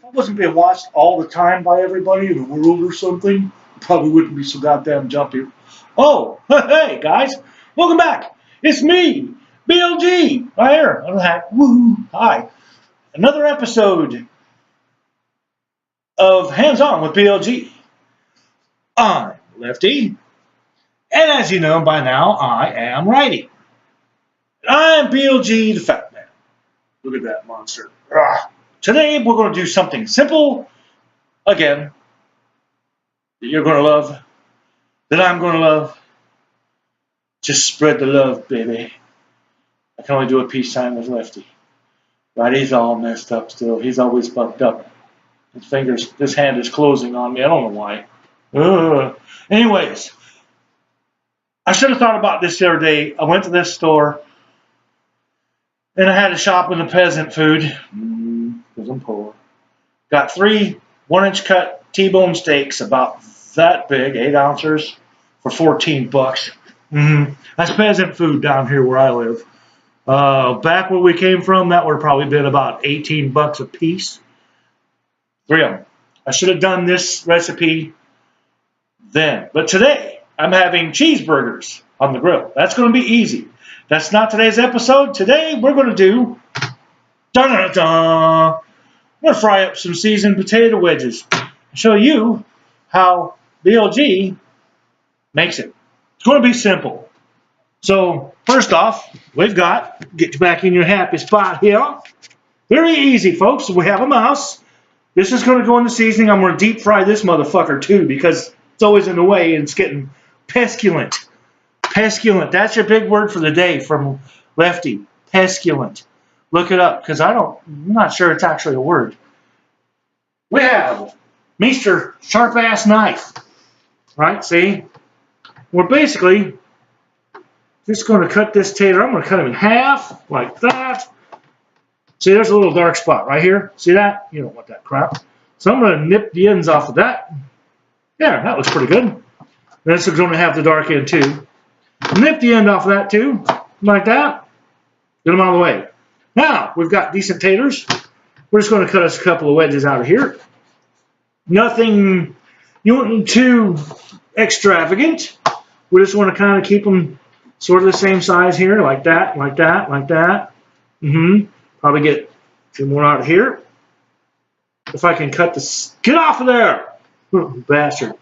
I wasn't being watched all the time by everybody in the world or something, I probably wouldn't be so goddamn jumpy. Oh, hey guys, welcome back. It's me, BLG, right here. I'm like, woo, hi. Another episode of Hands On with BLG. I'm Lefty, and as you know by now, I am Righty. I'm BLG the Fat Man. Look at that monster. Ugh. Today we're going to do something simple, again, that you're going to love, that I'm going to love. Just spread the love, baby. I can only do a peace sign with Lefty. Right, he's all messed up still. He's always fucked up. His hand is closing on me. I don't know why. Anyways, I should have thought about this the other day. I went to this store, and I had to shop in the peasant food, because I'm poor. Got 3 1-inch cut T-bone steaks, about that big, 8 ounces, for $14. That's peasant food down here where I live. Back where we came from, that would have probably been about $18 a piece. 3 of them. I should have done this recipe then. But today, I'm having cheeseburgers on the grill. That's going to be easy. That's not today's episode. Today, we're going to do... I'm going to fry up some seasoned potato wedges and show you how BLG makes it. It's going to be simple. So, first off, we've got, get you back in your happy spot here. Very easy, folks. We have a mouse. This is going to go in the seasoning. I'm going to deep fry this motherfucker, too, because it's always in the way and it's getting pestilent. Pestilent. That's your big word for the day from Lefty. Pestilent. Look it up, because I'm not sure it's actually a word. We have Mr. Sharp-Ass Knife. Right, see? We're basically just going to cut this tater. I'm going to cut him in half, like that. See, there's a little dark spot right here. See that? You don't want that crap. So I'm going to nip the ends off of that. Yeah, that looks pretty good. This is going to have the dark end too. Nip the end off of that too, like that. Get them out of the way. Now, we've got decent taters. We're just going to cut us a couple of wedges out of here. Nothing too extravagant. We just want to kind of keep them sort of the same size here, like that, like that, like that. Probably get 2 more out of here. If I can cut this, get off of there, bastard.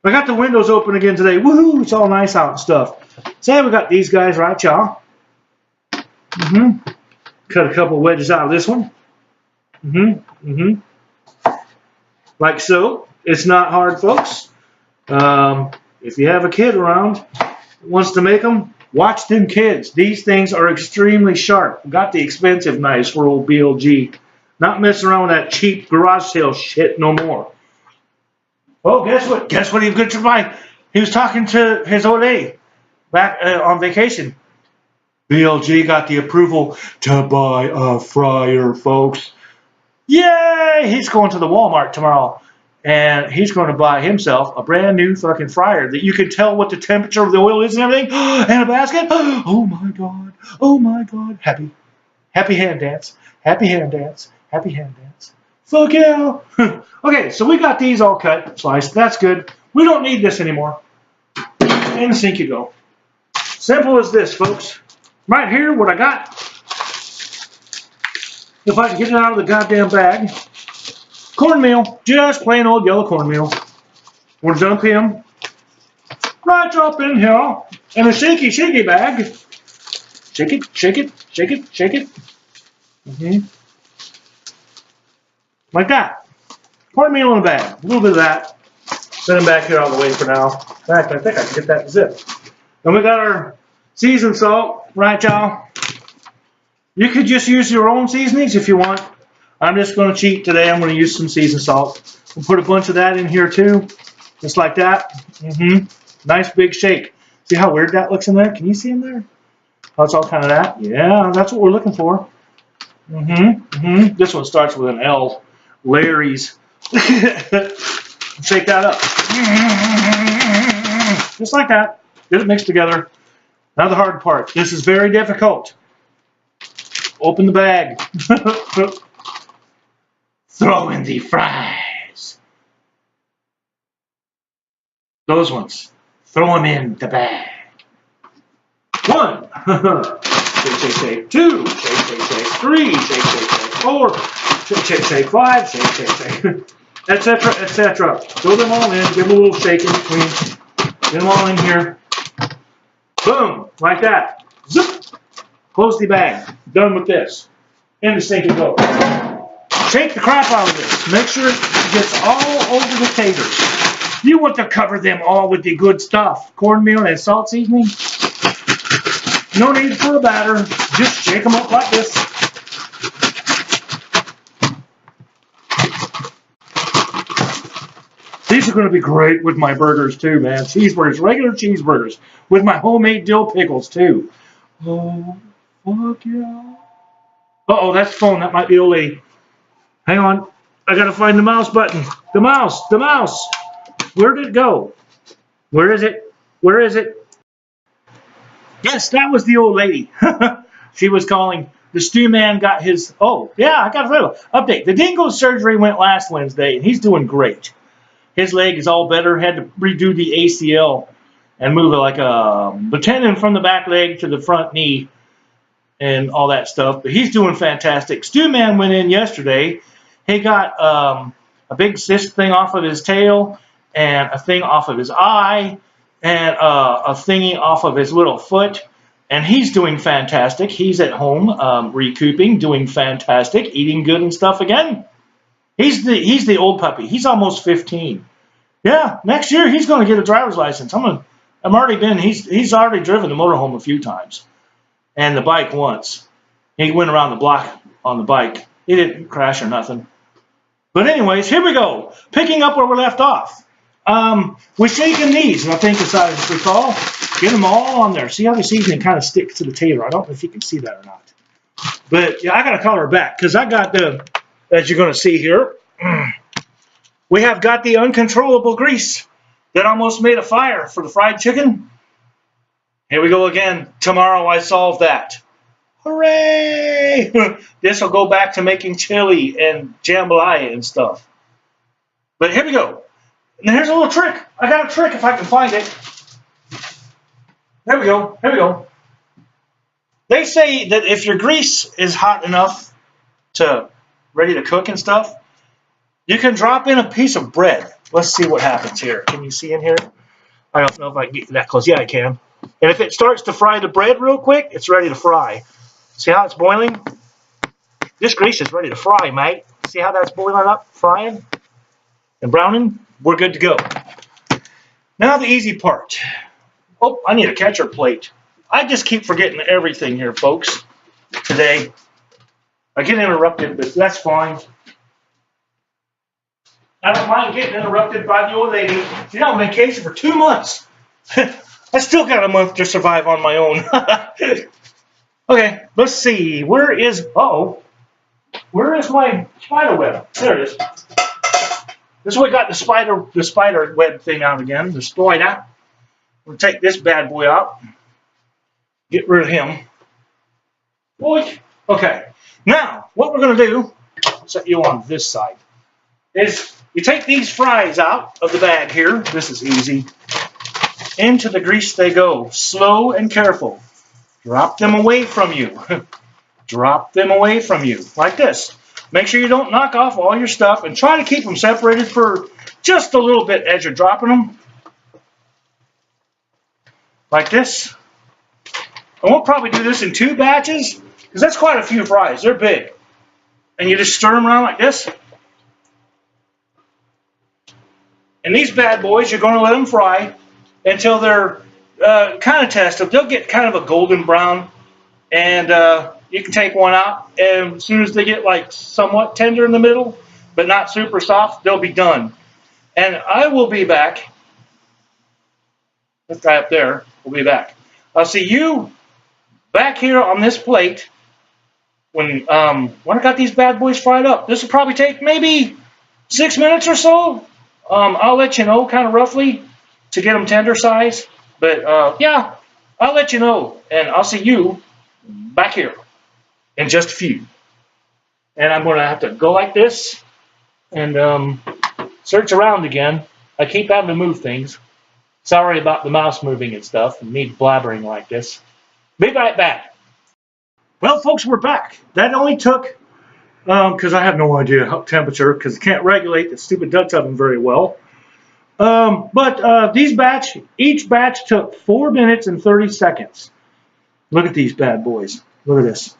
I got the windows open again today. Woohoo! It's all nice out and stuff. Say we got these guys, right, y'all? Cut a couple of wedges out of this one. Like so. It's not hard, folks. If you have a kid around who wants to make them, watch them kids. These things are extremely sharp. Got the expensive knives for old BLG. Not messing around with that cheap garage sale shit no more. Well, guess what? Guess what he was going to buy? He was talking to his old lady back on vacation. BLG got the approval to buy a fryer, folks. Yay! He's going to the Walmart tomorrow. And he's going to buy himself a brand new fucking fryer that you can tell what the temperature of the oil is and everything. And a basket. Oh my God. Oh my God. Happy hand dance. Happy hand dance. Happy hand dance. Fuck yeah. Okay, so we got these all cut, sliced. That's good. We don't need this anymore. In the sink you go. Simple as this, folks. Right here, what I got. If I can get it out of the goddamn bag. Cornmeal, just plain old yellow cornmeal. We'll dump him right up in here in a shaky bag. Shake it, shake it, shake it, shake it. Like that. Cornmeal in a bag. A little bit of that. Set him back here out of the way for now. In fact, I think I can get that to zip. And we got our seasoned salt, right, y'all? You could just use your own seasonings if you want. I'm just going to cheat today. I'm going to use some seasoned salt. We'll put a bunch of that in here too. Just like that. Nice big shake. See how weird that looks in there? Can you see in there? Oh, it's all kind of that? Yeah, that's what we're looking for. This one starts with an L. Larry's. Shake that up. Just like that. Get it mixed together. Now the hard part. This is very difficult. Open the bag. throw in the fries. Those ones, throw them in the bag. 1, shake, shake, shake. 2, shake, shake, shake. 3, shake, shake, shake. 4, shake, shake, shake. 5, shake, shake, shake. Etc., etc. Throw them all in, give them a little shake in between. Get them all in here. Boom, like that. Zip. Close the bag. Done with this. In the sink it goes. Shake the crap out of this. Make sure it gets all over the taters. You want to cover them all with the good stuff. Cornmeal and salt seasoning. No need for a batter. Just shake them up like this. These are going to be great with my burgers too, man. Cheeseburgers, regular cheeseburgers. With my homemade dill pickles too. Oh, fuck yeah. Uh-oh, that's the phone. That might be old lady. Hang on. I got to find the mouse button. The mouse. The mouse. Where did it go? Where is it? Where is it? Yes, that was the old lady. She was calling. The stew man got his... Oh, yeah, I got a little update. The dingo surgery went last Wednesday, and he's doing great. His leg is all better. Had to redo the ACL and move it like the tendon from the back leg to the front knee and all that stuff. But he's doing fantastic. Stew man went in yesterday. He got a big cyst thing off of his tail and a thing off of his eye and a thingy off of his little foot. And he's doing fantastic. He's at home recouping, doing fantastic, eating good and stuff again. He's the old puppy. He's almost 15. Yeah, next year he's going to get a driver's license. He's already driven the motorhome a few times, and the bike once. He went around the block on the bike. He didn't crash or nothing. But anyways, here we go. Picking up where we left off. We're shaking these, and I think as I recall, get them all on there. See how the seasoning kind of sticks to the tater. I don't know if you can see that or not. But yeah, I got to color her back because I got the. As you're going to see here, we have got the uncontrollable grease that almost made a fire for the fried chicken. Here we go again. Tomorrow I solve that. Hooray! This will go back to making chili and jambalaya and stuff. But here we go. And here's a little trick. I got a trick if I can find it. There we go. Here we go. They say that if your grease is hot enough to ready to cook and stuff, you can drop in a piece of bread. Let's see what happens here. Can you see in here? I don't know if I can get that close. Yeah, I can. And if it starts to fry the bread real quick, it's ready to fry. See how it's boiling? This grease is ready to fry, mate. See how that's boiling up, frying and browning? We're good to go. Now the easy part. Oh, I need a catcher plate. I just keep forgetting everything here, folks, today. I get interrupted, but that's fine. I don't mind getting interrupted by the old lady. She's on vacation for 2 months. I still got a month to survive on my own. Okay, let's see. Where is my spider web? There it is. This is what got the spider web thing out again. The spider. We'll take this bad boy out. Get rid of him. Boy. Okay. Now, what we're going to do, set you on this side, is you take these fries out of the bag here. This is easy. Into the grease they go. Slow and careful. Drop them away from you. Drop them away from you. Like this. Make sure you don't knock off all your stuff and try to keep them separated for just a little bit as you're dropping them. Like this. And we'll probably do this in 2 batches because that's quite a few fries. They're big. And you just stir them around like this. And these bad boys, you're going to let them fry until they're kind of tested. They'll get kind of a golden brown. And you can take one out. And as soon as they get like somewhat tender in the middle, but not super soft, they'll be done. And I will be back. This guy up there will be back. I'll see you back here on this plate when I got these bad boys fried up. This will probably take maybe 6 minutes or so. I'll let you know kind of roughly to get them tender size. But yeah, I'll let you know. And I'll see you back here in just a few. And I'm going to have to go like this and search around again. I keep having to move things. Sorry about the mouse moving and stuff, and me blabbering like this. Be right back. Well, folks, we're back. That only took, because I have no idea how temperature, because I can't regulate the stupid Dutch oven very well. But each batch took 4 minutes and 30 seconds. Look at these bad boys. Look at this.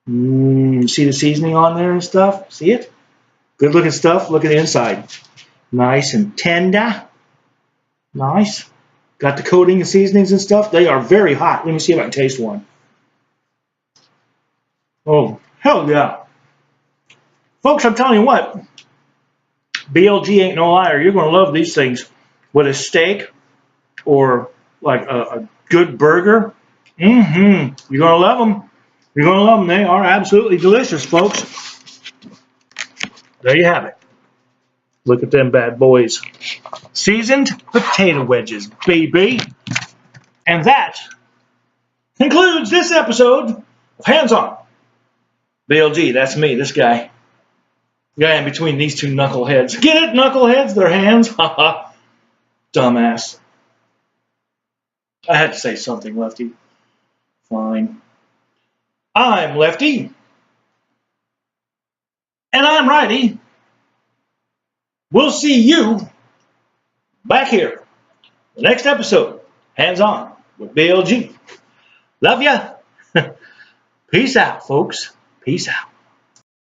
See the seasoning on there and stuff? See it? Good looking stuff. Look at the inside. Nice and tender. Nice. Got the coating and seasonings and stuff. They are very hot. Let me see if I can taste one. Oh, hell yeah. Folks, I'm telling you what. BLG ain't no liar. You're going to love these things with a steak or like a good burger. You're going to love them. You're going to love them. They are absolutely delicious, folks. There you have it. Look at them bad boys. Seasoned potato wedges, baby. And that concludes this episode of Hands On. BLG, that's me, this guy. Guy in between these two knuckleheads. Get it, knuckleheads? Their hands? Haha. Dumbass. I had to say something, Lefty. Fine. I'm Lefty. And I'm Righty. We'll see you back here. The next episode, Hands On with BLG. Love ya. Peace out, folks. Peace out.